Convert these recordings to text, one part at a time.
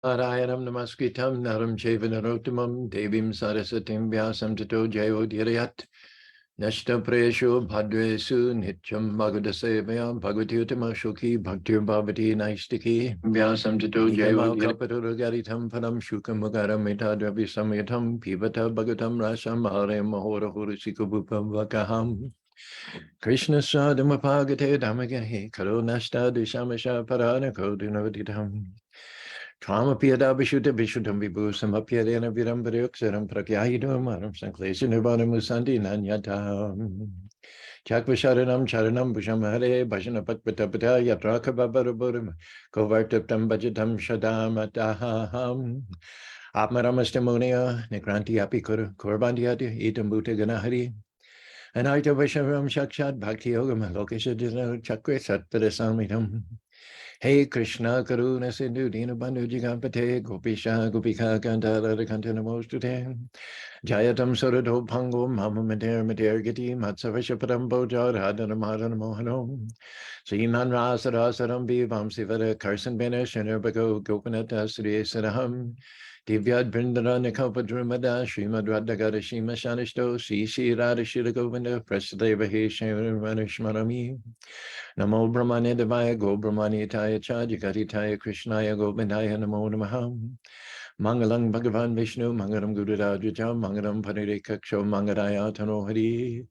Narayanam namaskritam naram chaiva narottamam devim sarasatim vyasam tato jayo dhyarayat nashta prayeshu bhadresu nityam bhagavadasevaya bhagavati uttama shukhi bhaktir bhavati naistiki vyasam tato jayo dhyarayat param shukam magaram etadravi samyatam pivata bhagatam rasam hare mahora hurusikabhupam vakaham Krishna sadhamapagate dhamagahe karo nashta dishamasha parana kodunavaditam Kamapiada Bishuta Bishutam Vibhusam Apyadena Virambaryoksharam Prakyahidam Maram Sanklesha Nirvana Musandi Nanyatam Chakvasharanam Charanam Bhusham Hare Bhajana Patpatapata Yatraka Babaraburam Kovartaptam Bhajatam Shadam Ataham Atmaramastamoniya Nikranti Apikura Korbandiati Itam Bhuta Ganahari Anaita Vaishavam Shakshat Bhakti Yogam Lokesha Chakra Satpadasamitam Hey Krishna Karuna Sindhu Dina Bandhu Jigapate Gopisha Gopika Kantara Kantana Mostute Jayatam Surado Pango Mama Mater Mater Giti Matsavasha Padambo Jadhadana Madana Mohanam Sriman Rasa Rasaram Vivam Sivara Karsan Bena Shanarbago Gopanata Sri Saraham Divyad Brindara Nikopadrumada Srimad Radhagara Shima Shanishto Sri Radha Shira Govinda Prasadeva He Shmarami Namo Brahmane Devaya Go Brahmani Taya Cha Jagati Krishnaya Govindaya Namo Namaham Mangalang Bhagavan Vishnu Mangalam Gurudajam Mangalam Parire Kaksho Mangaraya Tano Hari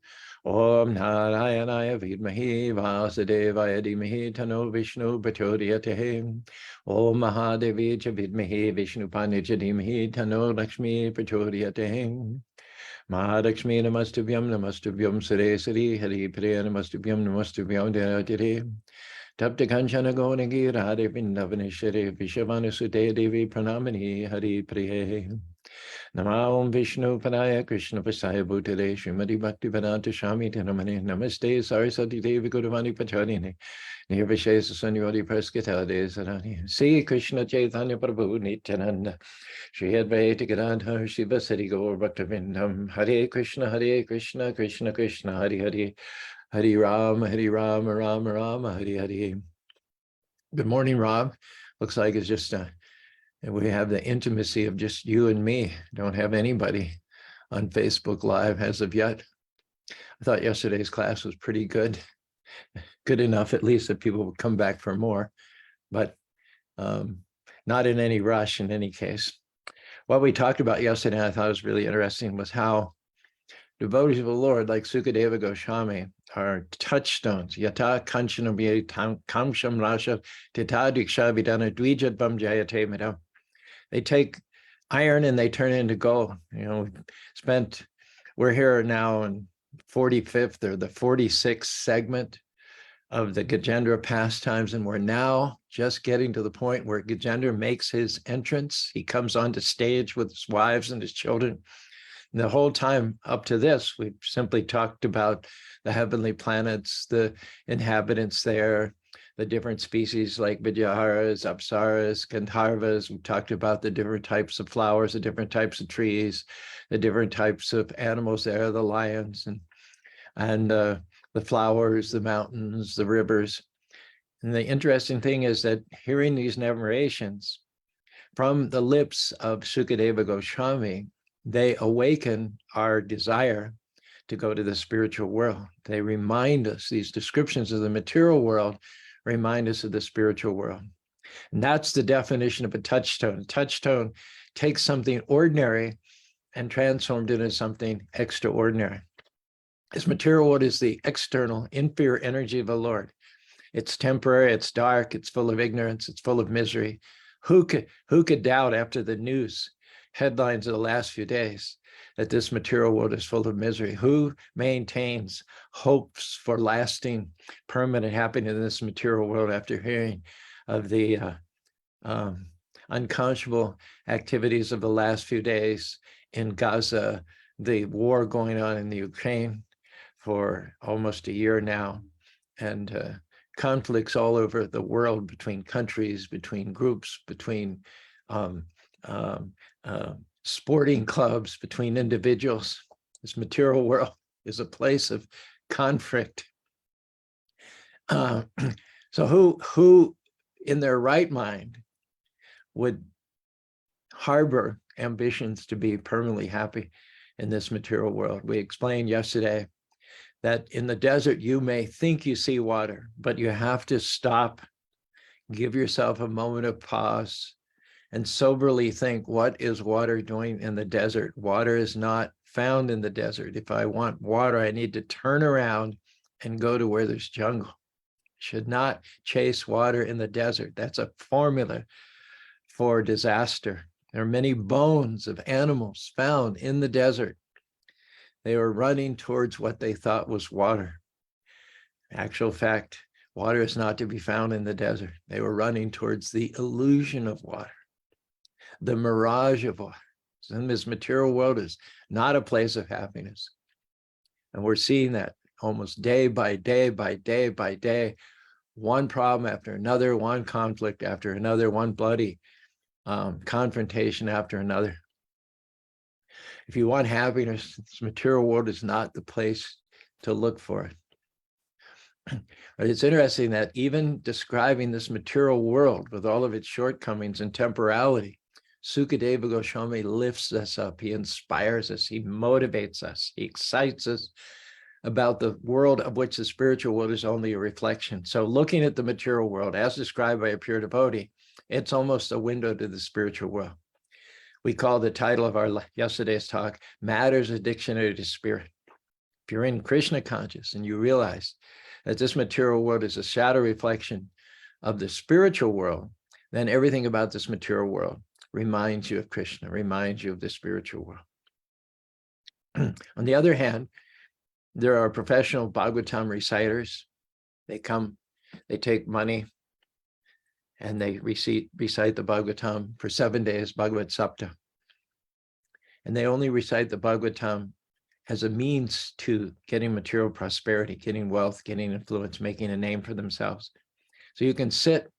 Om Narayanaya Vidmahi Vasudevaya Dhimahi Tano Vishnu Prachodayate Om Mahadevi Cha Vidmahi Vishnu Panija Dhimahi Tano Lakshmi Prachodayate Mahalakshmi Namastuvyam Sare Sari Hari Priya Namastuvyam Dhyayatire Tapta Kanchana Gonagi Radhe Vindavaneshware Vishavana Sute Devi Pranamani Hari Priya Namo Vishnu Padaya Krishna Pasaya Bhutale Srimati Bhakti Vedanta Shami Dhanamane Namaste Sarasati Devi Guruvani Pacharine Nirvishesa Sanyodi Praskitade Sarani See Krishna Chaitanya Prabhu Nityananda Shri Advaita Gadadhar Shiva Sari Gaur Bhaktavindam Hare Krishna Krishna Krishna Hare Hare Hare Ram Rama Hare Hare. Good morning, Rob. Looks like it's just we have the intimacy of just you and me. Don't have anybody on Facebook Live as of yet. I thought yesterday's class was pretty good. Good enough, at least, that people would come back for more, but not in any rush in any case. What we talked about yesterday, I thought was really interesting, was how devotees of the Lord, like Sukadeva Goswami, are touchstones. Yata Kanchana Kamsham Rasha Tita Diksha Vidana Dvijatvam Jayate Midam. They take iron and they turn it into gold. You know, we're here now in 45th or the 46th segment of the Gajendra pastimes, and we're now just getting to the point where Gajendra makes his entrance. He comes onto stage with his wives and his children. And the whole time up to this, we've simply talked about the heavenly planets, the inhabitants there, the different species like Vidyaharas, Apsaras, Gandharvas. We talked about the different types of flowers, the different types of trees, the different types of animals there, the lions and the flowers, the mountains, the rivers. And the interesting thing is that hearing these narrations from the lips of Sukadeva Goswami, they awaken our desire to go to the spiritual world. They remind us, these descriptions of the material world remind us of the spiritual world. And that's the definition of a touchstone. A touchstone takes something ordinary and transformed it into something extraordinary. This material world is the external, inferior energy of the Lord. It's temporary, it's dark, it's full of ignorance, it's full of misery. Who could doubt after the news headlines of the last few days that this material world is full of misery? Who maintains hopes for lasting, permanent happiness in this material world after hearing of the unconscionable activities of the last few days in Gaza, the war going on in the Ukraine for almost a year now, and conflicts all over the world between countries, between groups, between sporting clubs, between individuals? This material world is a place of conflict. So who in their right mind would harbor ambitions to be permanently happy in this material world. We explained yesterday that in the desert, you may think you see water, but you have to stop, give yourself a moment of pause, and soberly think, what is water doing in the desert? Water is not found in the desert. If I want water, I need to turn around and go to where there's jungle. Should not chase water in the desert. That's a formula for disaster. There are many bones of animals found in the desert. They were running towards what they thought was water. Actual fact, water is not to be found in the desert. They were running towards the illusion of water, the mirage of water. In this material world is not a place of happiness. And we're seeing that almost day by day by day by day, one problem after another, one conflict after another, one bloody confrontation after another. If you want happiness, this material world is not the place to look for it. But it's interesting that even describing this material world with all of its shortcomings and temporality, Sukadeva Goswami lifts us up. He inspires us. He motivates us. He excites us about the world of which the spiritual world is only a reflection. So looking at the material world as described by a pure devotee, it's almost a window to the spiritual world. We call the title of our yesterday's talk, Matters, a Dictionary to Spirit. If you're in Krishna conscious and you realize that this material world is a shadow reflection of the spiritual world, then everything about this material world reminds you of Krishna, reminds you of the spiritual world. On the other hand, there are professional Bhagavatam reciters. They come, they take money, and they recite the Bhagavatam for 7 days, Bhagavad Sapta. And they only recite the Bhagavatam as a means to getting material prosperity, getting wealth, getting influence, making a name for themselves. So you can sit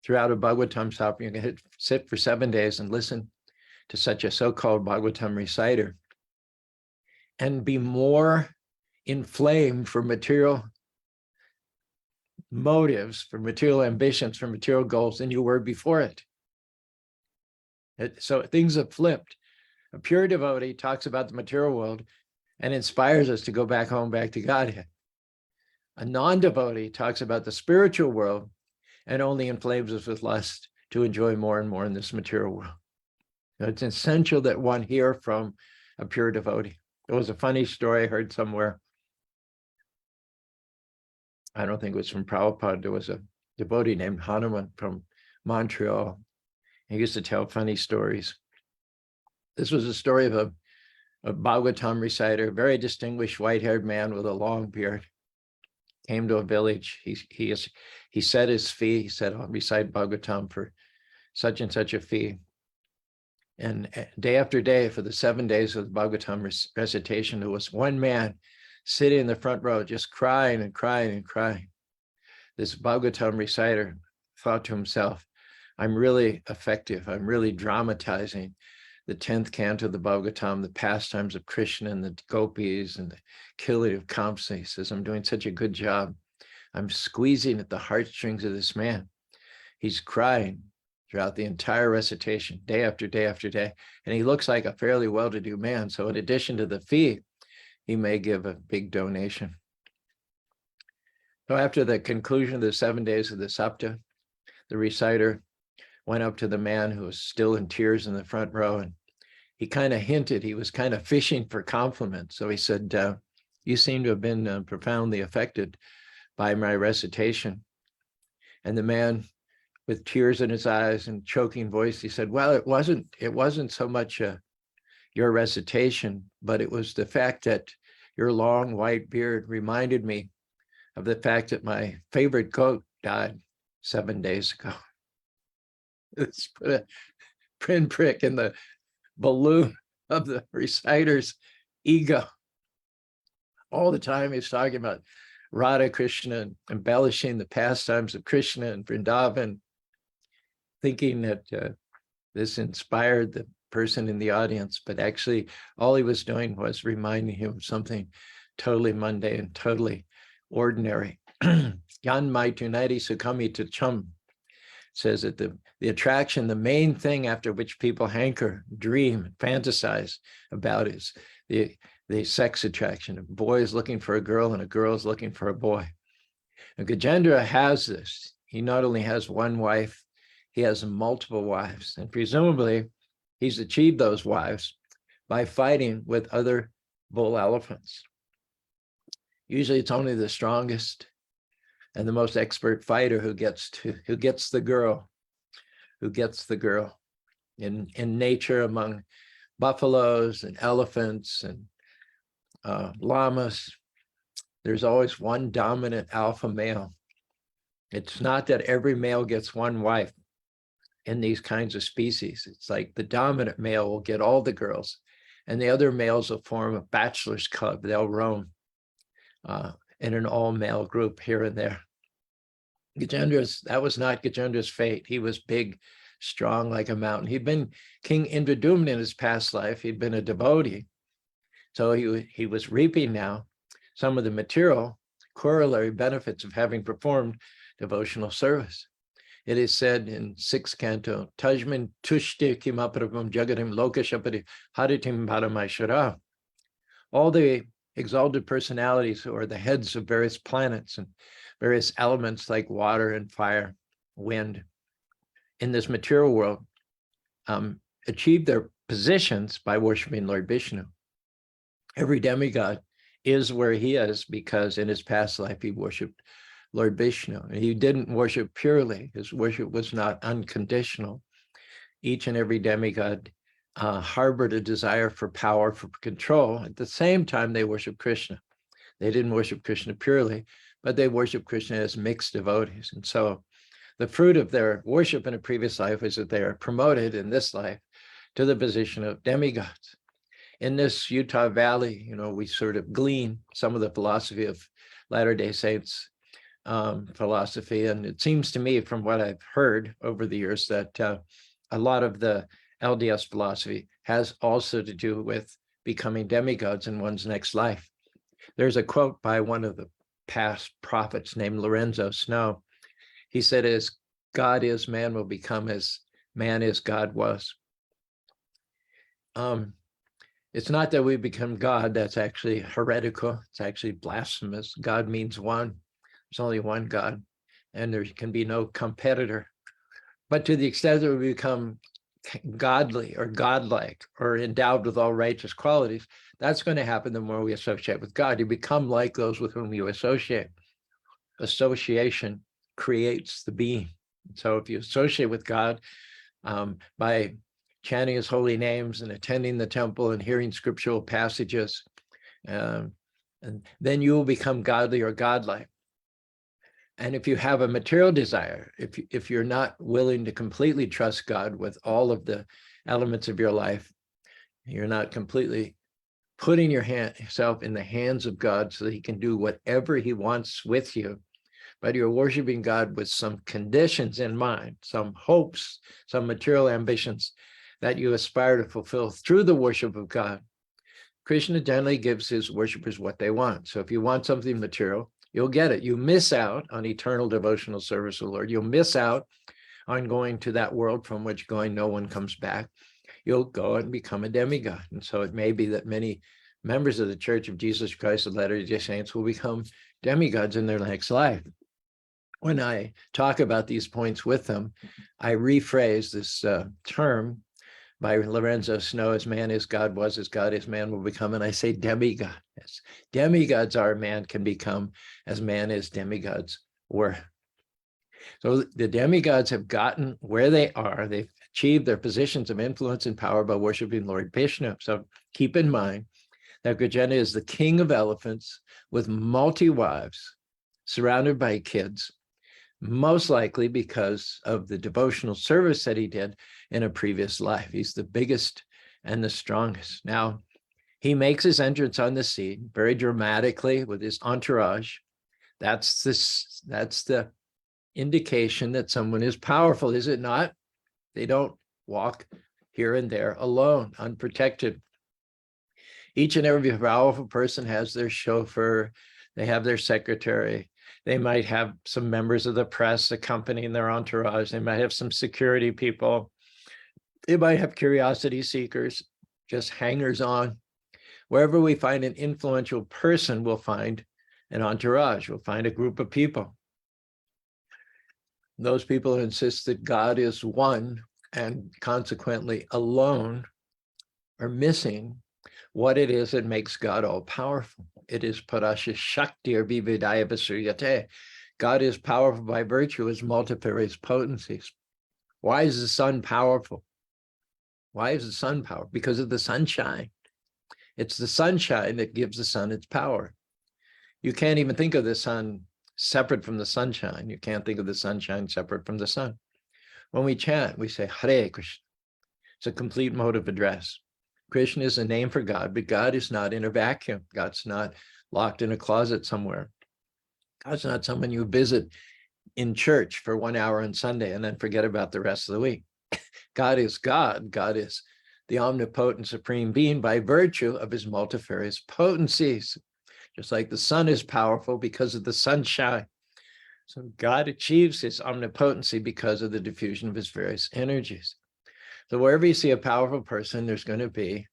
throughout a Bhagavatam Sapta, you can sit for 7 days and listen to such a so-called Bhagavatam reciter and be more inflamed for material motives, for material ambitions, for material goals than you were before it. So things have flipped. A pure devotee talks about the material world and inspires us to go back home, back to Godhead. A non-devotee talks about the spiritual world and only inflames us with lust to enjoy more and more in this material world. So it's essential that one hear from a pure devotee. There was a funny story I heard somewhere. I don't think it was from Prabhupada. There was a devotee named Hanuman from Montreal. He used to tell funny stories. This was a story of a Bhagavatam reciter, a very distinguished white-haired man with a long beard. Came to a village. He set his fee. He said, I'll recite Bhagavatam for such and such a fee. And day after day, for the 7 days of the Bhagavatam recitation, there was one man sitting in the front row, just crying and crying and crying. This Bhagavatam reciter thought to himself, I'm really effective. I'm really dramatizing the 10th canto of the Bhagavatam, the pastimes of Krishna and the gopis and the killing of Kamsa. He says, I'm doing such a good job. I'm squeezing at the heartstrings of this man. He's crying throughout the entire recitation, day after day after day. And he looks like a fairly well-to-do man. So in addition to the fee, he may give a big donation. So after the conclusion of the 7 days of the Sapta, the reciter went up to the man who was still in tears in the front row, and he kind of hinted, he was kind of fishing for compliments. So he said, you seem to have been profoundly affected by my recitation. And the man, with tears in his eyes and choking voice, he said, well, it wasn't so much your recitation, but it was the fact that your long white beard reminded me of the fact that my favorite goat died 7 days ago. It's put a pinprick in the balloon of the reciter's ego. All the time he's talking about Radha Krishna and embellishing the pastimes of Krishna and Vrindavan, thinking that this inspired the person in the audience, but actually all he was doing was reminding him of something totally mundane, totally ordinary. Yan mai tunari sukami to chum. says that the attraction, the main thing after which people hanker, dream, fantasize about is the sex attraction of boys looking for a girl and a girl's looking for a boy. And Gajendra has this. He not only has one wife, he has multiple wives. And presumably, he's achieved those wives by fighting with other bull elephants. Usually it's only the strongest and the most expert fighter who gets the girl in nature. Among buffaloes and elephants and llamas, there's always one dominant alpha male. It's not that every male gets one wife in these kinds of species. It's like the dominant male will get all the girls, and the other males will form a bachelor's club. They'll roam in an all-male group here and there. That was not Gajendra's fate. He was big, strong like a mountain. He'd been King Indradumna in his past life. He'd been a devotee. So he was reaping now some of the material corollary benefits of having performed devotional service. It is said in 6th canto, Tajman tushti kimaprabham jagatim lokashapati haritim paramashara. All the exalted personalities, or the heads of various planets and various elements like water and fire, wind, in this material world, achieve their positions by worshiping Lord Vishnu. Every demigod is where he is because in his past life he worshipped Lord Vishnu. And he didn't worship purely. His worship was not unconditional. Each and every demigod harbored a desire for power, for control. At the same time, they worshiped Krishna. They didn't worship Krishna purely, but they worshiped Krishna as mixed devotees. And so the fruit of their worship in a previous life is that they are promoted in this life to the position of demigods. In this Utah Valley, we sort of glean some of the philosophy of Latter-day Saints philosophy. And it seems to me, from what I've heard over the years, that a lot of the LDS philosophy has also to do with becoming demigods in one's next life. There's a quote by one of the past prophets named Lorenzo Snow. He said, as God is, man will become; as man is, God was. It's not that we become God. That's actually heretical. It's actually blasphemous. God means one. There's only one God, and there can be no competitor. But to the extent that we become godly or godlike or endowed with all righteous qualities, that's going to happen the more we associate with God. You become like those with whom you associate. Association creates the being. So if you associate with God by chanting his holy names and attending the temple and hearing scriptural passages, and then you will become godly or godlike. And if you have a material desire, if you're not willing to completely trust God with all of the elements of your life, you're not completely putting yourself in the hands of God so that he can do whatever he wants with you, but you're worshiping God with some conditions in mind, some hopes, some material ambitions that you aspire to fulfill through the worship of God. Krishna generally gives his worshipers what they want. So if you want something material, you'll get it. You miss out on eternal devotional service of the Lord. You'll miss out on going to that world from which no one comes back. You'll go and become a demigod. And so it may be that many members of the Church of Jesus Christ of Latter-day Saints will become demigods in their next life. When I talk about these points with them, I rephrase this term by Lorenzo Snow, as man is, God was; as God is, man will become. And I say demigod. As demigods are, man can become; as man is, demigods were. So the demigods have gotten where they are. They've achieved their positions of influence and power by worshiping Lord Vishnu. So keep in mind that Gajendra is the king of elephants with multi-wives, surrounded by kids, most likely because of the devotional service that he did in a previous life. He's the biggest and the strongest. Now, he makes his entrance on the scene very dramatically with his entourage. That's the indication that someone is powerful, is it not? They don't walk here and there alone, unprotected. Each and every powerful person has their chauffeur, they have their secretary, They might have some members of the press accompanying their entourage. They might have some security people. They might have curiosity seekers, just hangers on. Wherever we find an influential person, we'll find an entourage, we'll find a group of people. Those people insist that God is one and consequently alone are missing what it is that makes God all powerful. It is parasha shakti or vividaya vasuryate. God is powerful by virtue of his multifarious potencies. Why is the sun powerful? Why is the sun powerful? Because of the sunshine. It's the sunshine that gives the sun its power. You can't even think of the sun separate from the sunshine. You can't think of the sunshine separate from the sun. When we chant, we say Hare Krishna. It's a complete mode of address. Krishna is a name for God, but God is not in a vacuum. God's not locked in a closet somewhere. God's not someone you visit in church for 1 hour on Sunday and then forget about the rest of the week. God is God. God is the omnipotent supreme being by virtue of his multifarious potencies. Just like the sun is powerful because of the sunshine. So God achieves his omnipotency because of the diffusion of his various energies. So wherever you see a powerful person, there's going to be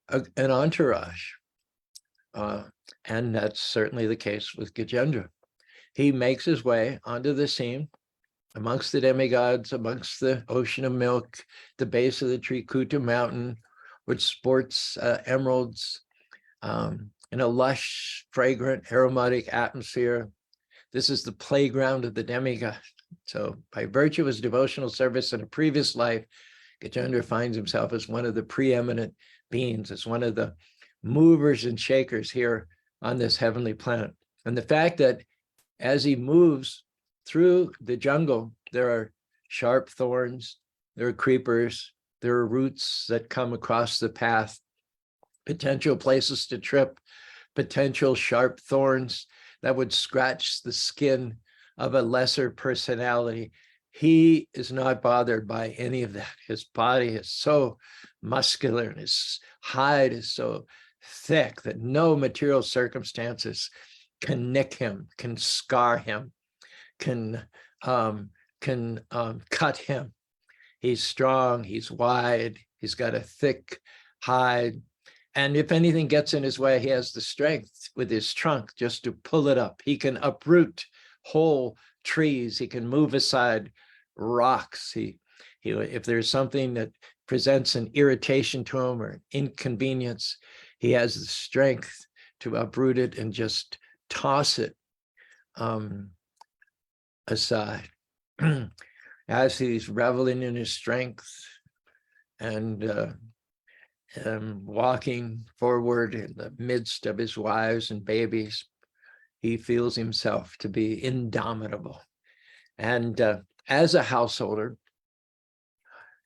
an entourage. And that's certainly the case with Gajendra. He makes his way onto the scene amongst the demigods, amongst the ocean of milk, the base of the Trikuta mountain, which sports emeralds, in a lush, fragrant, aromatic atmosphere. This is the playground of the demigod. So by virtue of his devotional service in a previous life, Gajendra finds himself as one of the preeminent beings, as one of the movers and shakers here on this heavenly planet. And the fact that as he moves through the jungle, there are sharp thorns, there are creepers, there are roots that come across the path, potential places to trip, potential sharp thorns that would scratch the skin of a lesser personality. He is not bothered by any of that. His body is so muscular and his hide is so thick that no material circumstances can nick him, can scar him, can cut him. He's strong, he's wide, he's got a thick hide. And if anything gets in his way, he has the strength with his trunk just to pull it up. He can uproot whole trees. He can move aside rocks. If there's something that presents an irritation to him or an inconvenience, he has the strength to uproot it and just toss it aside. As he's reveling in his strength and walking forward in the midst of his wives and babies, he feels himself to be indomitable. And as a householder,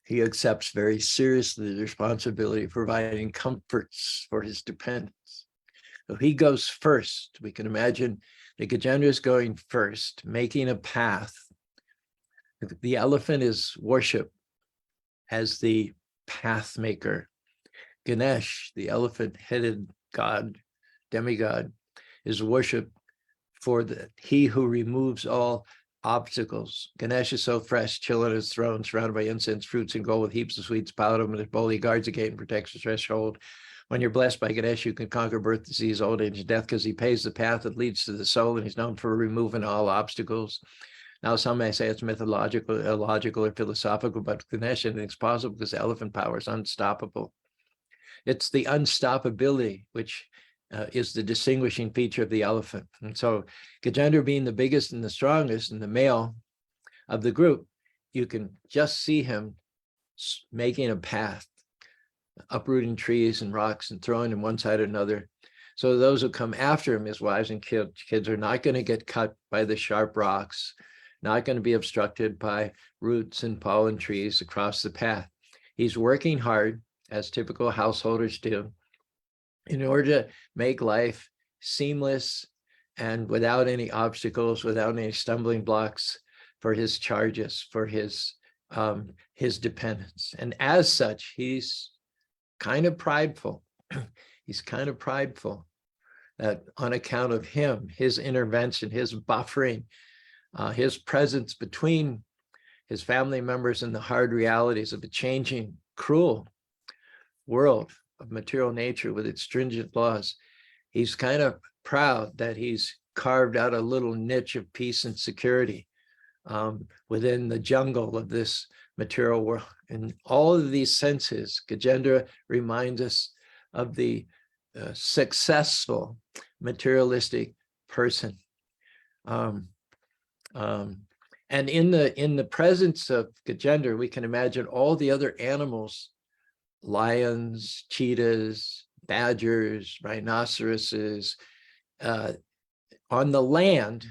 he accepts very seriously the responsibility of providing comforts for his dependents. So he goes first. We can imagine that Gajendra is going first, making a path. The elephant is worshipped as the path maker. Ganesh, the elephant-headed god, demigod, is worshipped for he who removes all obstacles. Ganesh is so fresh, chilling on his throne, surrounded by incense, fruits, and gold with heaps of sweets piled up in his bowl. He guards the gate and protects the threshold. When you're blessed by Ganesh, you can conquer birth, disease, old age, and death because he pays the path that leads to the soul, and he's known for removing all obstacles. Now, some may say it's mythological, illogical, or philosophical, but Ganesh, anything's possible because the elephant power is unstoppable. It's the unstoppability which is the distinguishing feature of the elephant. And so Gajendra being the biggest and the strongest and the male of the group, you can just see him making a path, uprooting trees and rocks and throwing them one side or another. So those who come after him, his wives and kids, are not going to get cut by the sharp rocks, not going to be obstructed by roots and fallen trees across the path. He's working hard, as typical householders do, in order to make life seamless and without any obstacles, without any stumbling blocks for his charges, for his dependents. And as such, he's kind of prideful. He's kind of prideful. that on account of him, his intervention, his buffering, his presence between his family members and the hard realities of a changing, cruel world of material nature with its stringent laws, he's kind of proud that he's carved out a little niche of peace and security within the jungle of this material world. In all of these senses, Gajendra reminds us of the successful materialistic person. And in the presence of Gajendra, we can imagine all the other animals, lions, cheetahs, badgers, rhinoceroses. On the land,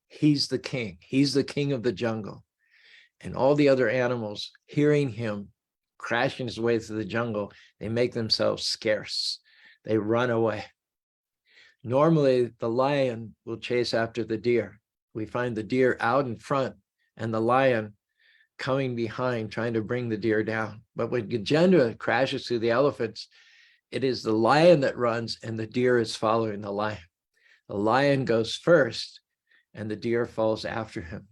he's the king. He's the king of the jungle. And all the other animals, hearing him crashing his way through the jungle, they make themselves scarce. They run away. Normally, the lion will chase after the deer. We find the deer out in front and the lion coming behind, trying to bring the deer down. But when Gajendra crashes through the elephants, it is the lion that runs and the deer is following the lion. The lion goes first and the deer falls after him.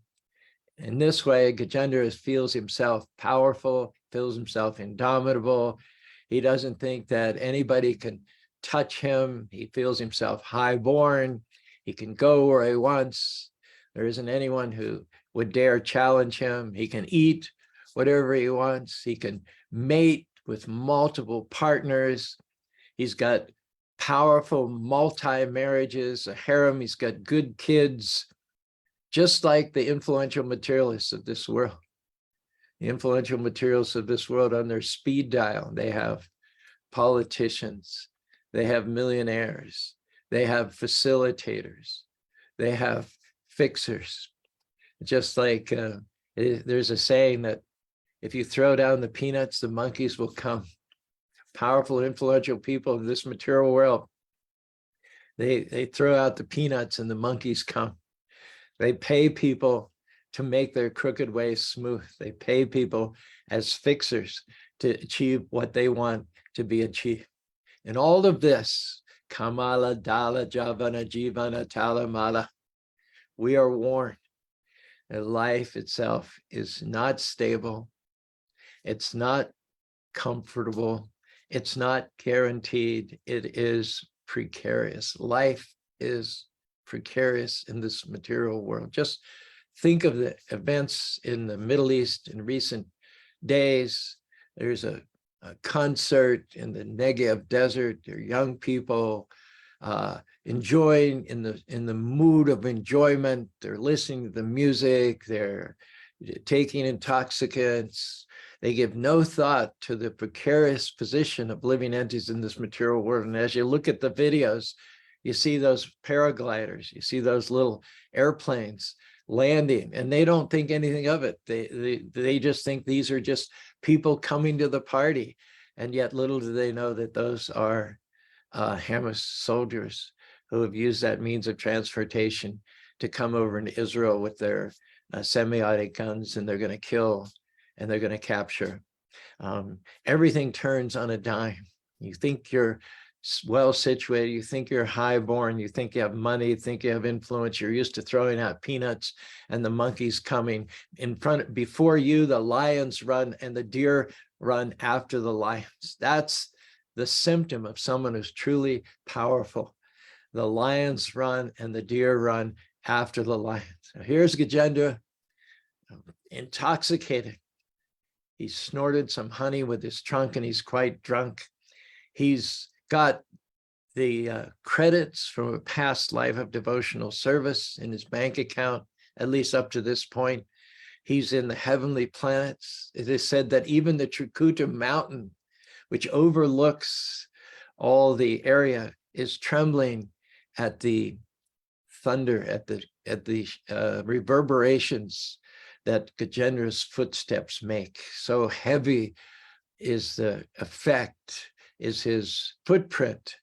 In this way, Gajendra feels himself powerful, feels himself indomitable. He doesn't think that anybody can touch him. He feels himself highborn. He can go where he wants. There isn't anyone who would dare challenge him. He can eat whatever he wants. He can mate with multiple partners. He's got powerful multi-marriages, a harem. He's got good kids, just like the influential materialists of this world. The influential materialists of this world on their speed dial, they have politicians, they have millionaires, they have facilitators, they have fixers. Just like there's a saying that if you throw down the peanuts, the monkeys will come. Powerful, influential people of this material world, they throw out the peanuts and the monkeys come. They pay people to make their crooked ways smooth. They pay people as fixers to achieve what they want to be achieved. And all of this, Kamala, Dala, Javana, Jivana, Talamala, we are warned that life itself is not stable. It's not comfortable. It's not guaranteed. It is precarious. Life is precarious in this material world. Just think of the events in the Middle East in recent days. There's a concert in the Negev desert. There are young people enjoying in the mood of enjoyment. They're listening to the music. They're taking intoxicants. They give no thought to the precarious position of living entities in this material world. And as you look at the videos, you see those paragliders, you see those little airplanes landing, and they don't think anything of it. They just think these are just people coming to the party. And yet little do they know that those are Hamas soldiers who have used that means of transportation to come over into Israel with their semiotic guns, and they're going to kill and they're going to capture. Everything turns on a dime. You think you're well situated, you think you're highborn, you think you have money, you think you have influence, you're used to throwing out peanuts and the monkeys coming in front. Before you, the lions run and the deer run after the lions. That's the symptom of someone who's truly powerful. The lions run and the deer run after the lions. Now here's Gajendra, intoxicated. He snorted some honey with his trunk and he's quite drunk. He's got the credits from a past life of devotional service in his bank account, at least up to this point. He's in the heavenly planets. It is said that even the Trikuta mountain, which overlooks all the area, is trembling at the thunder, at the reverberations that Gajendra's footsteps make. So heavy is the effect, is his footprint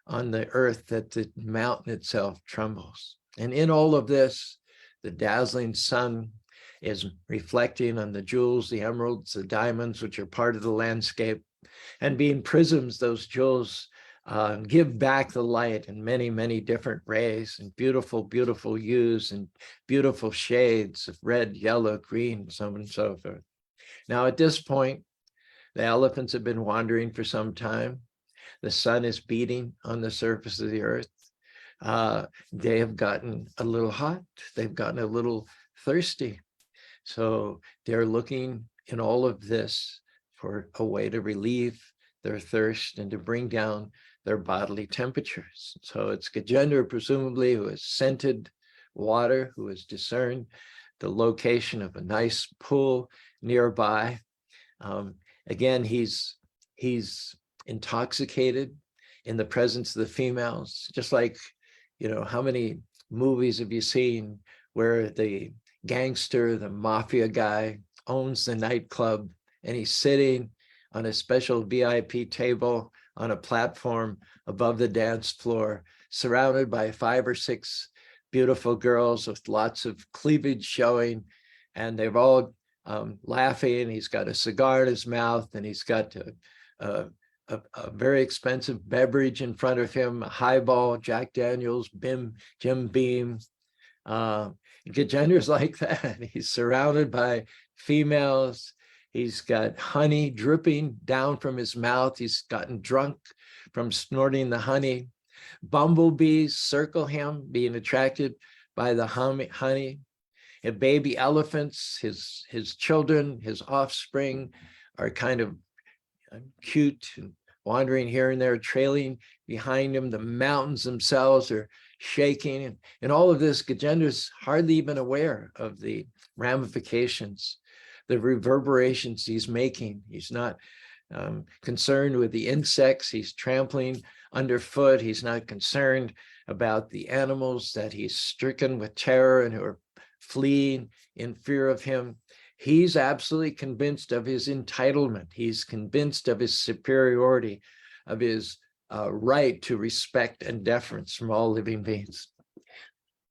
on the earth, that the mountain itself trembles. And in all of this, the dazzling sun is reflecting on the jewels, the emeralds, the diamonds, which are part of the landscape. And being prisms, those jewels give back the light in many, many different rays, and beautiful, beautiful hues and beautiful shades of red, yellow, green, so on and so forth. Now, at this point, the elephants have been wandering for some time. The sun is beating on the surface of the earth. They have gotten a little hot. They've gotten a little thirsty. So they're looking in all of this for a way to relieve their thirst and to bring down their bodily temperatures. So it's Gajendra, presumably, who has scented water, who has discerned the location of a nice pool nearby. Again, he's intoxicated in the presence of the females, just like, how many movies have you seen where the gangster, the mafia guy, owns the nightclub, and he's sitting on a special VIP table on a platform above the dance floor, surrounded by 5 or 6 beautiful girls with lots of cleavage showing, and they're all laughing. He's got a cigar in his mouth, and he's got a very expensive beverage in front of him, a highball, Jack Daniels, Jim Beam. Gajendra's like that. He's surrounded by females. He's got honey dripping down from his mouth. He's gotten drunk from snorting the honey. Bumblebees circle him, being attracted by the honey. And baby elephants, his children, his offspring, are kind of cute and wandering here and there, trailing behind him. The mountains themselves are shaking. And all of this, Gajendra's hardly even aware of the ramifications, the reverberations he's making. He's not concerned with the insects he's trampling underfoot. He's not concerned about the animals that he's stricken with terror and who are fleeing in fear of him. He's absolutely convinced of his entitlement. He's convinced of his superiority, of his right to respect and deference from all living beings.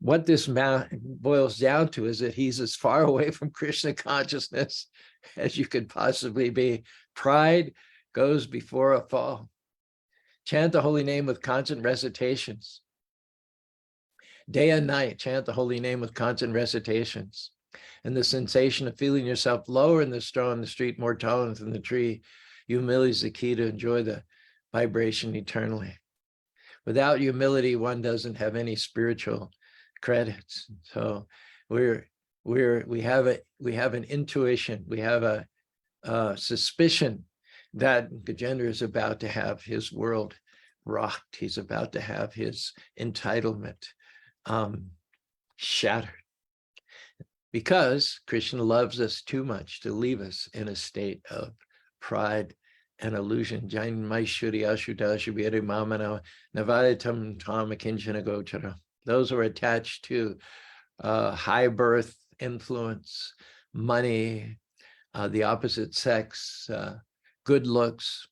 What this boils down to is that he's as far away from Krishna consciousness as you could possibly be. Pride goes before a fall. Chant the holy name with constant recitations. Day and night, chant the holy name with constant recitations. And the sensation of feeling yourself lower in the straw in the street, more tolerant than the tree, humility is the key to enjoy the vibration eternally. Without humility, one doesn't have any spiritual credits. So we have an intuition, we have a suspicion that Gajendra is about to have his world rocked. He's about to have his entitlement shattered, because Krishna loves us too much to leave us in a state of pride and illusion. Those who are attached to high birth, influence, money, the opposite sex, good looks,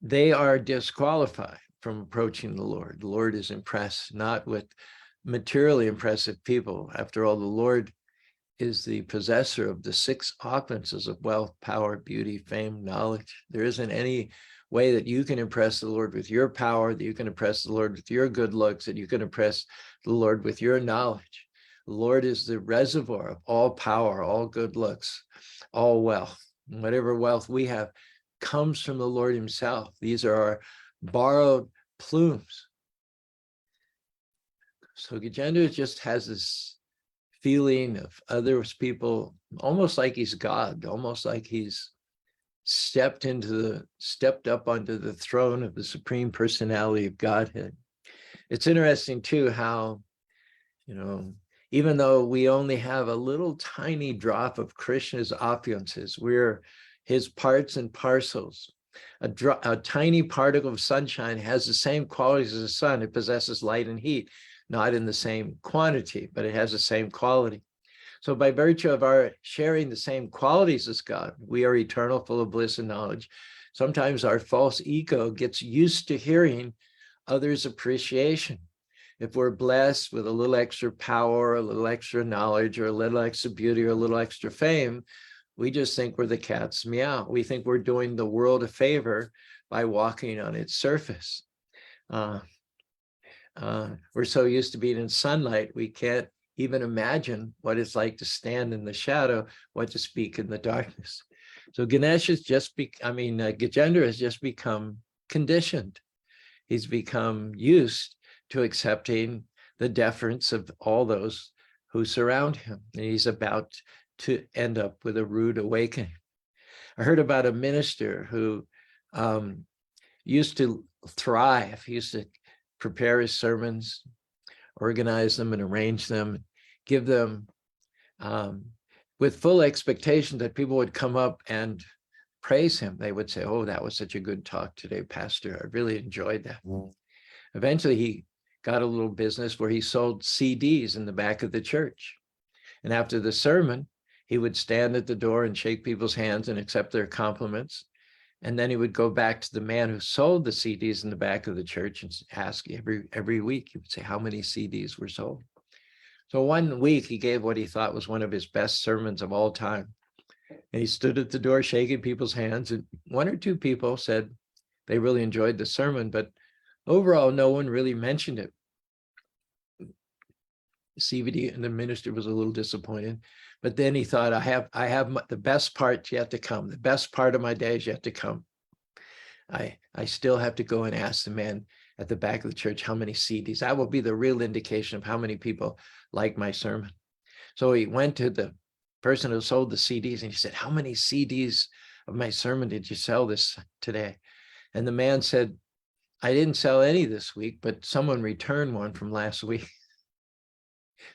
they are disqualified from approaching the Lord. The Lord is impressed not with materially impressive people. After all, the Lord is the possessor of the 6 opulences of wealth, power, beauty, fame, knowledge. There isn't any way that you can impress the Lord with your power, that you can impress the Lord with your good looks, that you can impress the Lord with your knowledge. The Lord is the reservoir of all power, all good looks, all wealth. And whatever wealth we have comes from the Lord himself. These are our borrowed plumes. So Gajendra just has this feeling of other people, almost like he's God, almost like he's stepped up onto the throne of the Supreme Personality of Godhead. It's interesting too how, even though we only have a little tiny drop of Krishna's opulences, we're his parts and parcels. A tiny particle of sunshine has the same qualities as the sun. It possesses light and heat, not in the same quantity, but it has the same quality. So by virtue of our sharing the same qualities as God, we are eternal, full of bliss and knowledge. Sometimes our false ego gets used to hearing others' appreciation. If we're blessed with a little extra power, a little extra knowledge, or a little extra beauty, or a little extra fame, we just think we're the cat's meow. We think we're doing the world a favor by walking on its surface. Uh, we're so used to being in sunlight, we can't even imagine what it's like to stand in the shadow, what to speak in the darkness. So Ganesh has Gajendra has just become conditioned. He's become used to accepting the deference of all those who surround him. And he's about to end up with a rude awakening. I heard about a minister who used to thrive. He used to prepare his sermons, organize them and arrange them, give them with full expectation that people would come up and praise him. They would say, "Oh, that was such a good talk today, Pastor. I really enjoyed that." Eventually, he got a little business where he sold CDs in the back of the church. And after the sermon, he would stand at the door and shake people's hands and accept their compliments. And then he would go back to the man who sold the CDs in the back of the church and ask every week, he would say, how many CDs were sold? So one week he gave what he thought was one of his best sermons of all time. And he stood at the door shaking people's hands. And one or two people said they really enjoyed the sermon, but overall, no one really mentioned it. CVD and the minister was a little disappointed, but then he thought, I have the best part yet to come. The best part of my day is yet to come. I still have to go and ask the man at the back of the church how many CDs. That will be the real indication of how many people like my sermon. So he went to the person who sold the CDs and he said, how many CDs of my sermon did you sell this today? And the man said, I didn't sell any this week, but someone returned one from last week.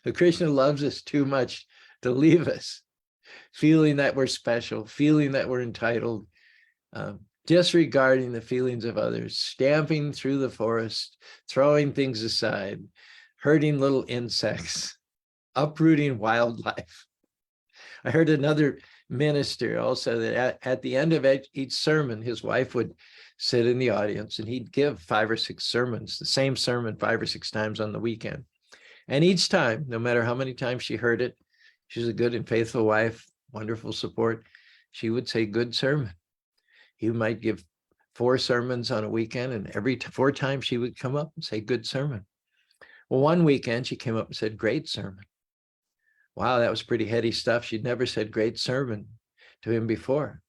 The Krishna loves us too much to leave us feeling that we're special, feeling that we're entitled, disregarding the feelings of others, stamping through the forest, throwing things aside, hurting little insects, uprooting wildlife. I heard another minister also that at the end of each sermon, his wife would sit in the audience and he'd give 5 or 6 sermons, the same sermon 5 or 6 times on the weekend. And each time, no matter how many times she heard it, she's a good and faithful wife, wonderful support, she would say, good sermon. He might give 4 sermons on a weekend, and every 4 times she would come up and say, good sermon. Well, one weekend she came up and said, great sermon. Wow, that was pretty heady stuff. She'd never said great sermon to him before.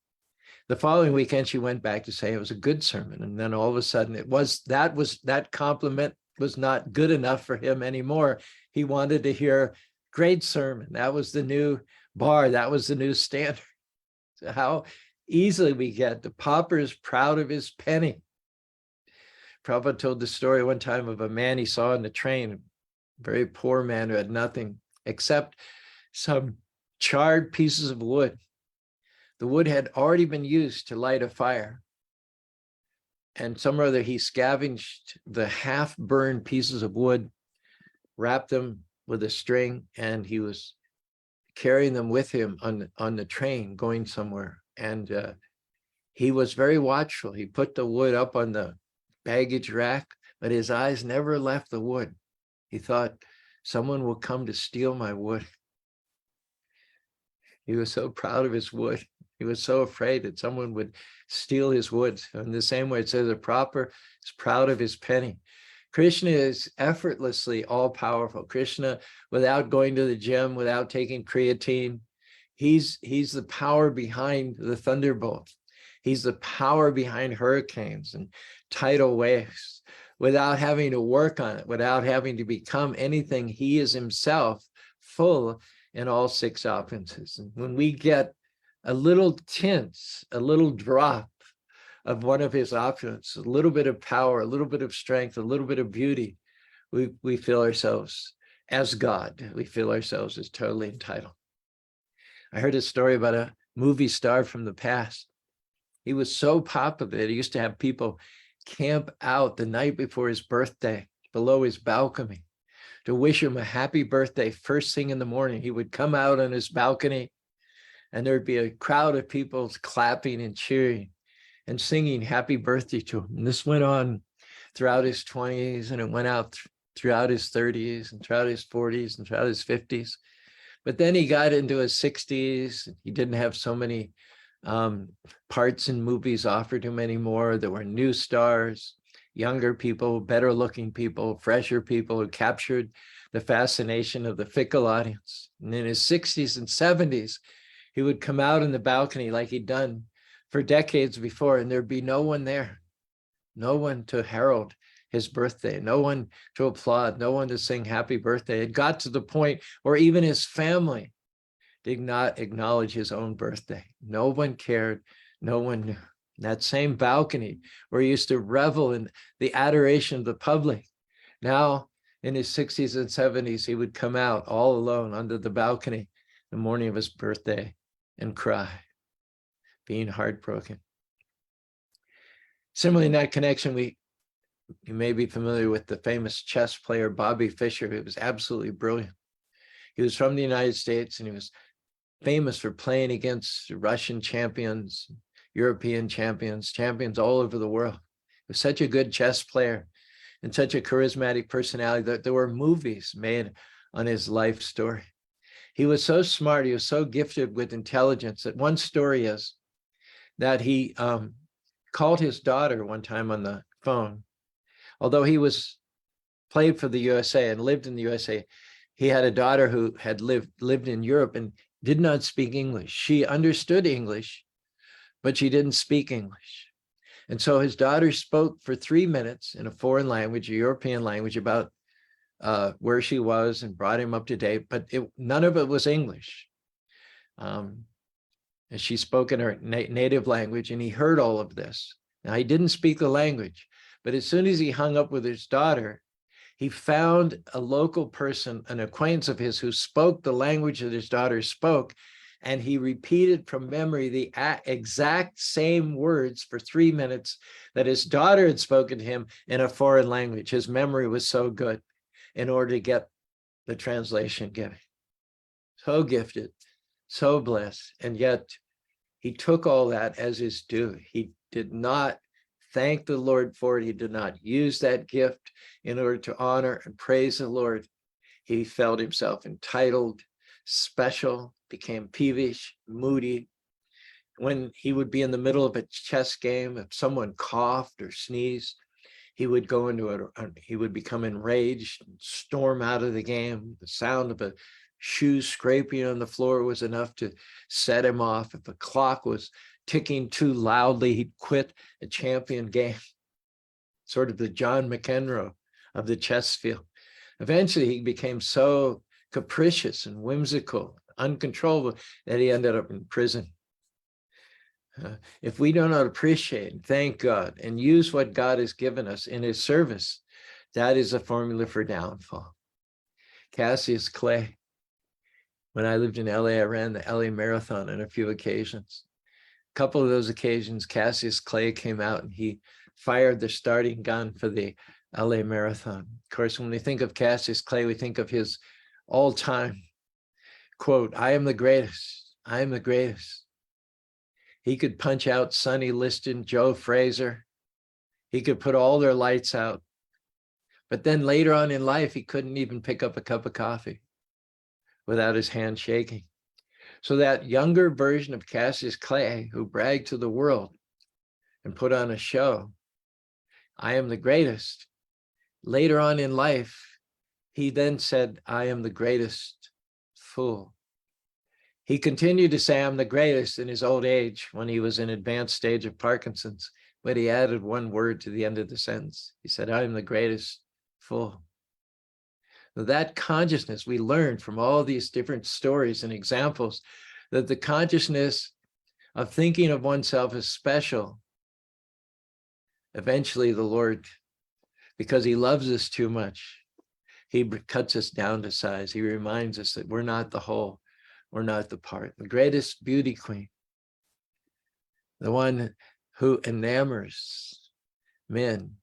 The following weekend, she went back to say it was a good sermon. And then all of a sudden that compliment was not good enough for him anymore. He wanted to hear great sermon. That was the new bar. That was the new standard. So how easily we get. The pauper is proud of his penny. Prabhupada told the story one time of a man he saw in the train, a very poor man who had nothing except some charred pieces of wood. The wood had already been used to light a fire. And some or other, he scavenged the half-burned pieces of wood, wrapped them with a string, and he was carrying them with him on the train going somewhere. And he was very watchful. He put the wood up on the baggage rack, but his eyes never left the wood. He thought, someone will come to steal my wood. He was so proud of his wood. He was so afraid that someone would steal his wood. In the same way, it says the pauper is proud of his penny. Krishna is effortlessly all-powerful. Krishna, without going to the gym, without taking creatine, he's the power behind the thunderbolt. He's the power behind hurricanes and tidal waves. Without having to work on it, without having to become anything, he is himself full in all 6 opulences. And when we get a little tint, a little drop of one of his opulences, a little bit of power, a little bit of strength, a little bit of beauty, we feel ourselves as God. We feel ourselves as totally entitled. I heard a story about a movie star from the past. He was so popular that he used to have people camp out the night before his birthday below his balcony to wish him a happy birthday first thing in the morning. He would come out on his balcony and there'd be a crowd of people clapping and cheering and singing happy birthday to him. And this went on throughout his 20s, and it went out throughout his 30s and throughout his 40s and throughout his 50s. But then he got into his 60s. He didn't have so many parts in movies offered him anymore. There were new stars. younger people, better looking people, fresher people who captured the fascination of the fickle audience. And in his 60s and 70s, he would come out in the balcony like he'd done for decades before, and there'd be no one there, no one to herald his birthday, no one to applaud, no one to sing happy birthday. It got to the point where even his family did not acknowledge his own birthday. No one cared, no one knew. That same balcony where he used to revel in the adoration of the public. Now, in his 60s and 70s, he would come out all alone under the balcony the morning of his birthday and cry, being heartbroken. Similarly, in that connection, you may be familiar with the famous chess player Bobby Fischer, who was absolutely brilliant. He was from the United States, and he was famous for playing against Russian champions, European champions, champions all over the world. He was such a good chess player and such a charismatic personality that there were movies made on his life story. He was so smart, he was so gifted with intelligence that one story is that he called his daughter one time on the phone. Although he played for the USA and lived in the USA, he had a daughter who had lived in Europe and did not speak English. She understood English, but she didn't speak English. And so his daughter spoke for 3 minutes in a foreign language, a European language, about where she was and brought him up to date, but none of it was English. And she spoke in her native language, and he heard all of this. Now, he didn't speak the language, but as soon as he hung up with his daughter, he found a local person, an acquaintance of his, who spoke the language that his daughter spoke, and he repeated from memory the exact same words for 3 minutes that his daughter had spoken to him in a foreign language. His memory was so good in order to get the translation given. So gifted, so blessed, and yet he took all that as his due. He did not thank the Lord for it. He did not use that gift in order to honor and praise the Lord. He felt himself entitled, special, became peevish, moody. When he would be in the middle of a chess game, if someone coughed or sneezed, he would go into he would become enraged and storm out of the game. The sound of a shoe scraping on the floor was enough to set him off. If a clock was ticking too loudly, he'd quit a champion game. Sort of the John McEnroe of the chess field. Eventually, he became so capricious and whimsical, uncontrollable, that he ended up in prison. If we do not appreciate and thank God and use what God has given us in his service, that is a formula for downfall. Cassius Clay, when I lived in LA, I ran the LA Marathon on a few occasions. A couple of those occasions, Cassius Clay came out and he fired the starting gun for the LA Marathon. Of course, when we think of Cassius Clay, we think of his all-time quote, "I am the greatest. I am the greatest." He could punch out Sonny Liston, Joe Frazier. He could put all their lights out. But then later on in life, he couldn't even pick up a cup of coffee without his hand shaking. So that younger version of Cassius Clay, who bragged to the world and put on a show, "I am the greatest," later on in life, he then said, "I am the greatest fool." He continued to say, "I'm the greatest" in his old age when he was in advanced stage of Parkinson's, but he added one word to the end of the sentence. He said, "I am the greatest fool." Now, that consciousness, we learned from all these different stories and examples that the consciousness of thinking of oneself as special, eventually the Lord, because he loves us too much, he cuts us down to size. He reminds us that we're not the whole. We're not the part. The greatest beauty queen, the one who enamors men,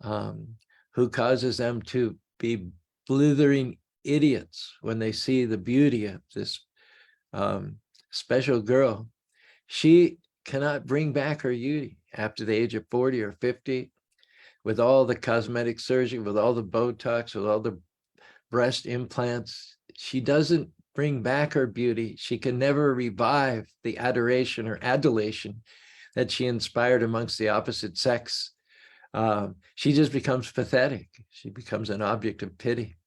who causes them to be blithering idiots when they see the beauty of this special girl. She cannot bring back her beauty after the age of 40 or 50, with all the cosmetic surgery, with all the Botox, with all the breast implants. She doesn't bring back her beauty. She can never revive the adoration or adulation that she inspired amongst the opposite sex She just becomes pathetic. She becomes an object of pity.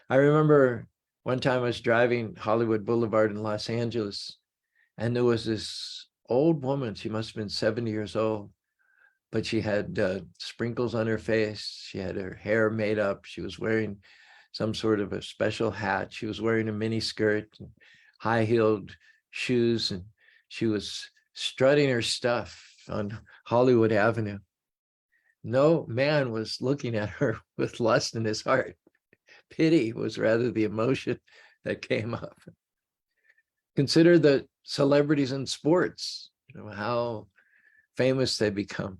I remember one time I was driving Hollywood Boulevard in Los Angeles, and there was this old woman. She must have been 70 years old, but she had sprinkles on her face. She had her hair made up. She was wearing some sort of a special hat. She was wearing a mini skirt, and high-heeled shoes, and she was strutting her stuff on Hollywood Avenue. No man was looking at her with lust in his heart. Pity was rather the emotion that came up. Consider the celebrities in sports, how famous they become,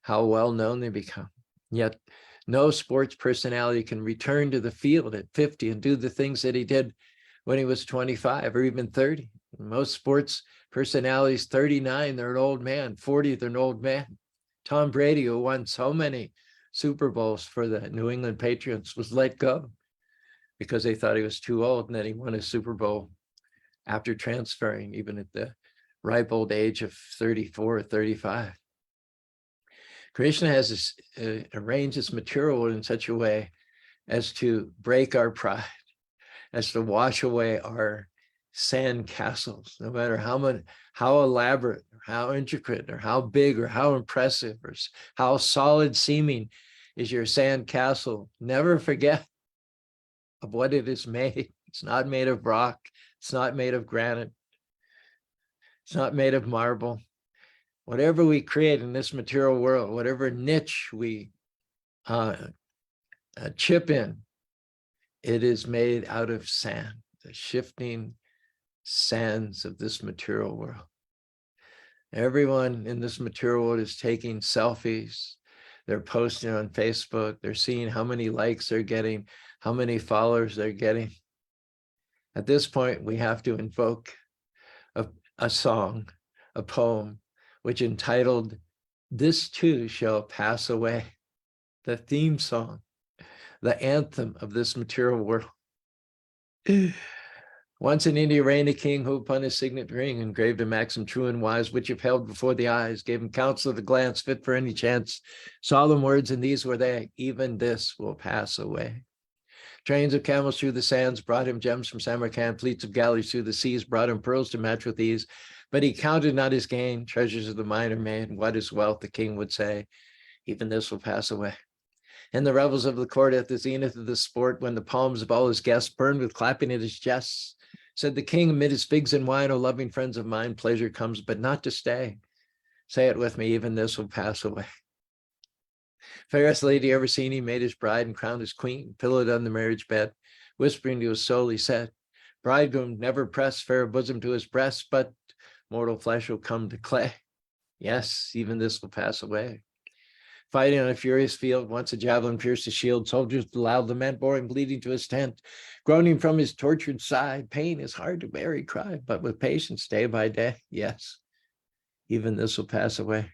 how well known they become. Yet no sports personality can return to the field at 50 and do the things that he did when he was 25 or even 30. Most sports personalities, 39, they're an old man. 40, they're an old man. Tom Brady, who won so many Super Bowls for the New England Patriots, was let go because they thought he was too old, and then he won a Super Bowl after transferring, even at the ripe old age of 34 or 35. Krishna has arranged this material world in such a way as to break our pride, as to wash away our sand castles, no matter how elaborate, or how intricate, or how big, or how impressive, or how solid seeming is your sand castle. Never forget of what it is made. It's not made of rock. It's not made of granite. It's not made of marble. Whatever we create in this material world, whatever niche we chip in, it is made out of sand, the shifting sands of this material world. Everyone in this material world is taking selfies. They're posting on Facebook. They're seeing how many likes they're getting, how many followers they're getting. At this point, we have to invoke a song, a poem, which entitled, "This Too Shall Pass Away," the theme song, the anthem of this material world. Once in India reigned a king who upon his signet ring engraved a maxim true and wise, which if held before the eyes, gave him counsel at a glance fit for any chance. Solemn words, and these were they: even this will pass away. Trains of camels through the sands brought him gems from Samarkand. Fleets of galleys through the seas brought him pearls to match with these. But he counted not his gain. Treasures of the mine are made. What is wealth, the king would say? Even this will pass away. And the revels of the court at the zenith of the sport, when the palms of all his guests burned with clapping at his jests, said the king amid his figs and wine, "O loving friends of mine, pleasure comes, but not to stay." Say it with me: even this will pass away. Fairest lady ever seen, he made his bride and crowned his queen, pillowed on the marriage bed, whispering to his soul, he said, "Bridegroom, never press fair bosom to his breast, but mortal flesh will come to clay. Yes, even this will pass away." Fighting on a furious field, once a javelin pierced his shield, soldiers loud lament bore him bleeding to his tent, groaning from his tortured side. Pain is hard to bear, he cried, but with patience, day by day. Yes, even this will pass away.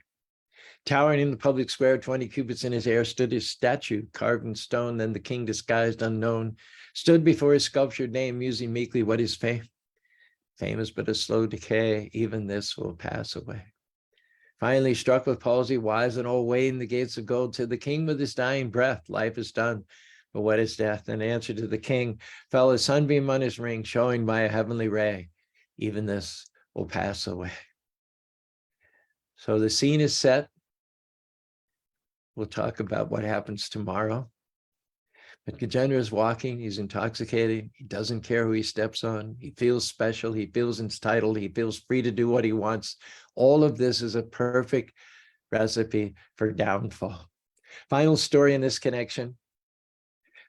Towering in the public square, 20 cubits in his air, stood his statue, carved in stone. Then the king, disguised unknown, stood before his sculptured name, musing meekly, what is fame? Fame is but a slow decay. Even this will pass away. Finally, struck with palsy, wise and old, weighing the gates of gold, said the king with his dying breath, life is done, but what is death? In answer to the king fell a sunbeam on his ring, showing by a heavenly ray, even this will pass away. So the scene is set. We'll talk about what happens tomorrow. But Gajendra is walking, he's intoxicated, he doesn't care who he steps on, he feels special, he feels entitled, he feels free to do what he wants. All of this is a perfect recipe for downfall. Final story in this connection.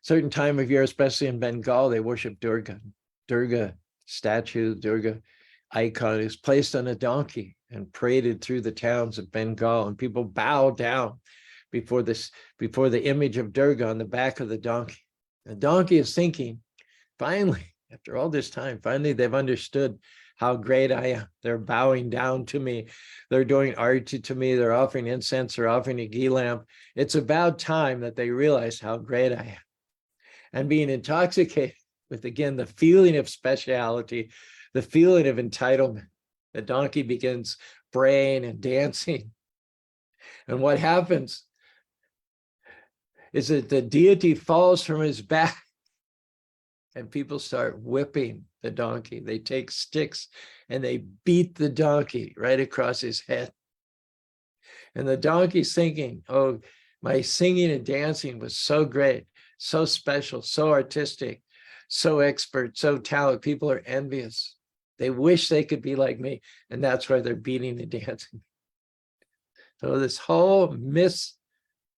Certain time of year, especially in Bengal, they worship Durga. Durga statue, Durga icon is placed on a donkey and paraded through the towns of Bengal, and people bow down before the image of Durga on the back of the donkey. The donkey is thinking, finally, after all this time, finally they've understood how great I am. They're bowing down to me. They're doing arti to me. They're offering incense. They're offering a ghee lamp. It's about time that they realize how great I am. And being intoxicated with, again, the feeling of speciality, the feeling of entitlement, the donkey begins braying and dancing. And what happens? is that the deity falls from his back and people start whipping the donkey. They take sticks and they beat the donkey right across his head. And the donkey's thinking, oh, my singing and dancing was so great, so special, so artistic, so expert, so talented. People are envious. They wish they could be like me. And that's why they're beating and dancing. So this whole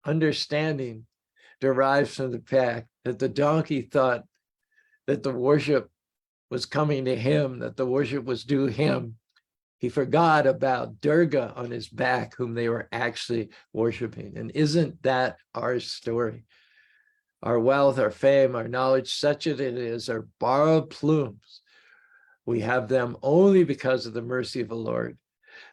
misunderstanding derives from the fact that the donkey thought that the worship was coming to him, that the worship was due him. He forgot about Durga on his back, whom they were actually worshiping. And isn't that our story? Our wealth, our fame, our knowledge, such as it is, are borrowed plumes. We have them only because of the mercy of the Lord.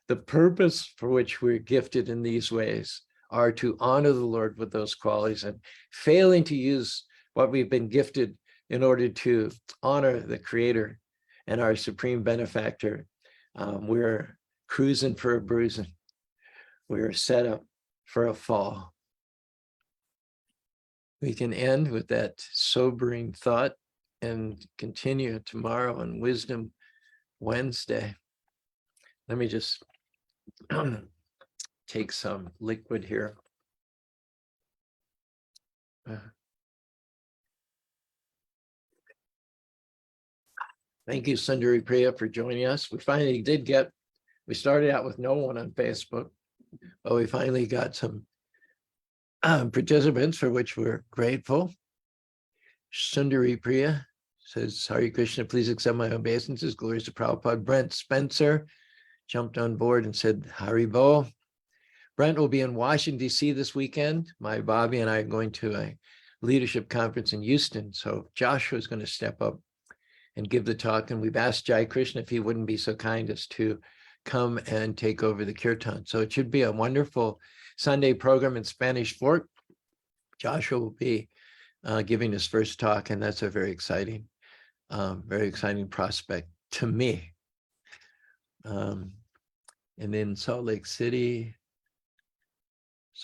The purpose for which we're gifted in these ways are to honor the Lord with those qualities, and failing to use what we've been gifted in order to honor the Creator and our supreme benefactor, we're cruising for a bruising. We're set up for a fall. We can end with that sobering thought and continue tomorrow on Wisdom Wednesday. Let me just take some liquid here. Thank you, Sundari Priya, for joining us. We finally we started out with no one on Facebook, but we finally got some participants, for which we're grateful. Sundari Priya says, Hare Krishna, please accept my obeisances. Glories to Prabhupada. Brent Spencer jumped on board and said, Haribo. Brent will be in Washington, D.C. this weekend. My Bobby and I are going to a leadership conference in Houston. So Joshua is going to step up and give the talk. And we've asked Jai Krishna if he wouldn't be so kind as to come and take over the kirtan. So it should be a wonderful Sunday program in Spanish Fort. Joshua will be giving his first talk, and that's a very exciting prospect to me. And in Salt Lake City,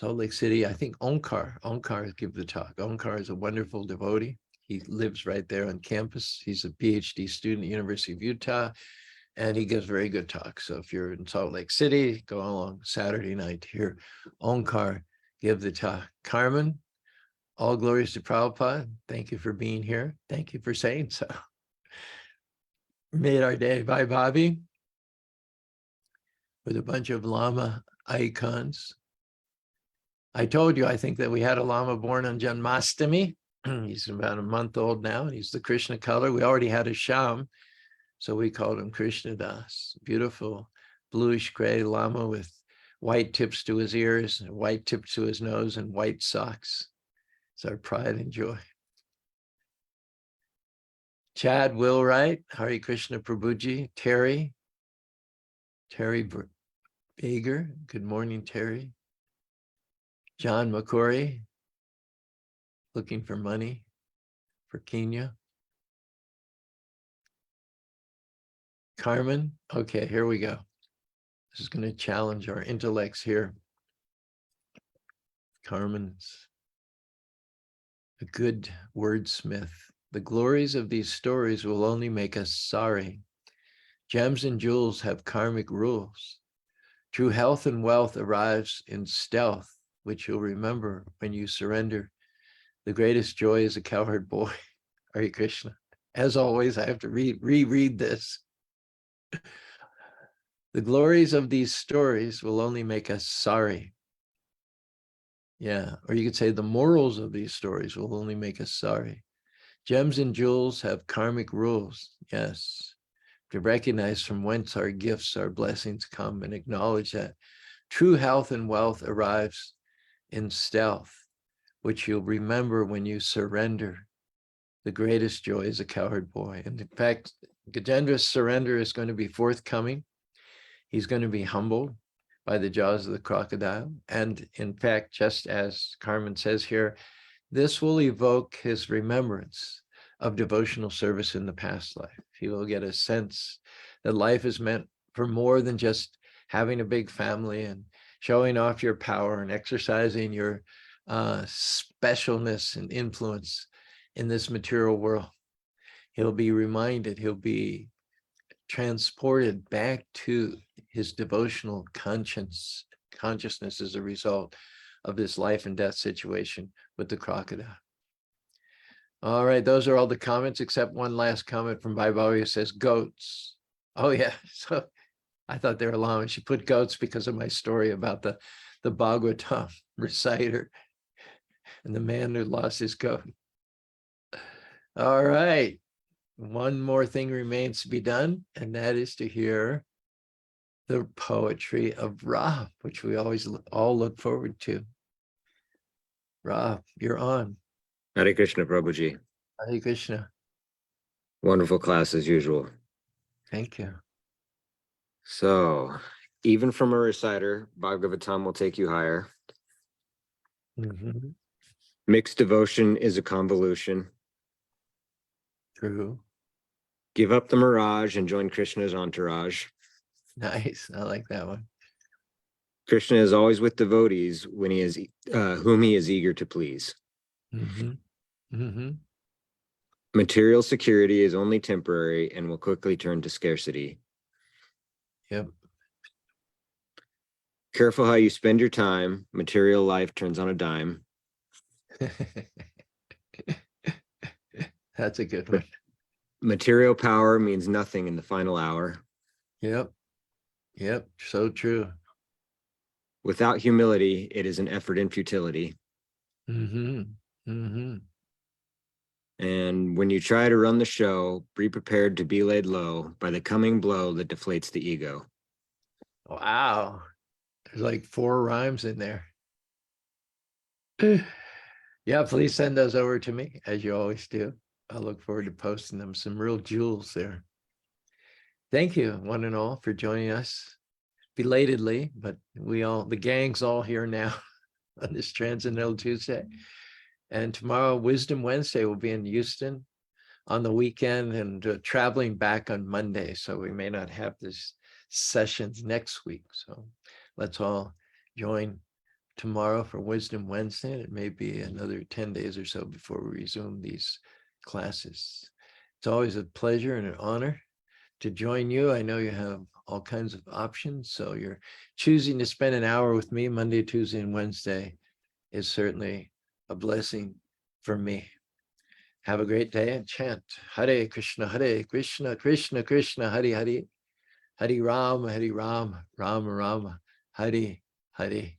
I think Onkar give the talk. Onkar is a wonderful devotee. He lives right there on campus. He's a PhD student at University of Utah, and he gives very good talks. So if you're in Salt Lake City, go along Saturday night to hear Onkar give the talk. Carmen, all glories to Prabhupada. Thank you for being here. Thank you for saying so. Made our day. Bye, Bobby. With a bunch of Lama icons. I told you, I think that we had a Lama born on Janmashtami. He's about a month old now, and he's the Krishna color. We already had a Sham, so we called him Krishna Das. Beautiful bluish gray Lama with white tips to his ears, and white tips to his nose, and white socks. It's our pride and joy. Chad Willwright, Hare Krishna Prabhuji, Terry Bager, good morning, Terry. John McCory, looking for money for Kenya. Carmen, okay, here we go. This is going to challenge our intellects here. Carmen's a good wordsmith. The glories of these stories will only make us sorry. Gems and jewels have karmic rules. True health and wealth arrives in stealth, which you'll remember when you surrender. The greatest joy is a cowherd boy. Hare Krishna. As always, I have to reread this. The glories of these stories will only make us sorry. Yeah, or you could say the morals of these stories will only make us sorry. Gems and jewels have karmic rules. Yes. To recognize from whence our gifts, our blessings come, and acknowledge that true health and wealth arrives in stealth, which you'll remember when you surrender. The greatest joy is a cowherd boy. And in fact, Gajendra's surrender is going to be forthcoming. He's going to be humbled by the jaws of the crocodile. And in fact, just as Carmen says here, this will evoke his remembrance of devotional service in the past life. He will get a sense that life is meant for more than just having a big family and showing off your power and exercising your specialness and influence in this material world. He'll be reminded, he'll be transported back to his devotional consciousness as a result of this life and death situation with the crocodile. All right, those are all the comments except one last comment from Baibawi who says goats. Oh yeah, so I thought they were llamas. She put goats because of my story about the Bhagavatam reciter and the man who lost his goat. All right, one more thing remains to be done, and that is to hear the poetry of Ra, which we always all look forward to. Ra, you're on. Hare Krishna, Prabhuji. Hare Krishna. Wonderful class as usual. Thank you. So, even from a reciter, Bhagavatam will take you higher. Mm-hmm. Mixed devotion is a convolution. True. Give up the mirage and join Krishna's entourage. Nice. I like that one. Krishna is always with devotees when he is whom he is eager to please. Mm-hmm. Mm-hmm. Material security is only temporary and will quickly turn to scarcity. Yep. Careful how you spend your time. Material life turns on a dime. That's a good one. Material power means nothing in the final hour. Yep. Yep. So true. Without humility, it is an effort in futility. Mm-hmm. Mm-hmm. And when you try to run the show, be prepared to be laid low by the coming blow that deflates the ego. Wow. There's like 4 rhymes in there. Yeah, please send those over to me, as you always do. I look forward to posting them. Some real jewels there. Thank you, one and all, for joining us belatedly, but the gang's all here now on this Transcendental Tuesday. And tomorrow, Wisdom Wednesday, will be in Houston on the weekend and traveling back on Monday. So we may not have this sessions next week. So let's all join tomorrow for Wisdom Wednesday. And it may be another 10 days or so before we resume these classes. It's always a pleasure and an honor to join you. I know you have all kinds of options. So you're choosing to spend an hour with me Monday, Tuesday, and Wednesday is certainly a blessing for me. Have a great day and chant Hare Krishna, Krishna Krishna, Hare Hare, Hare Rama, Rama Rama, Hare Hare.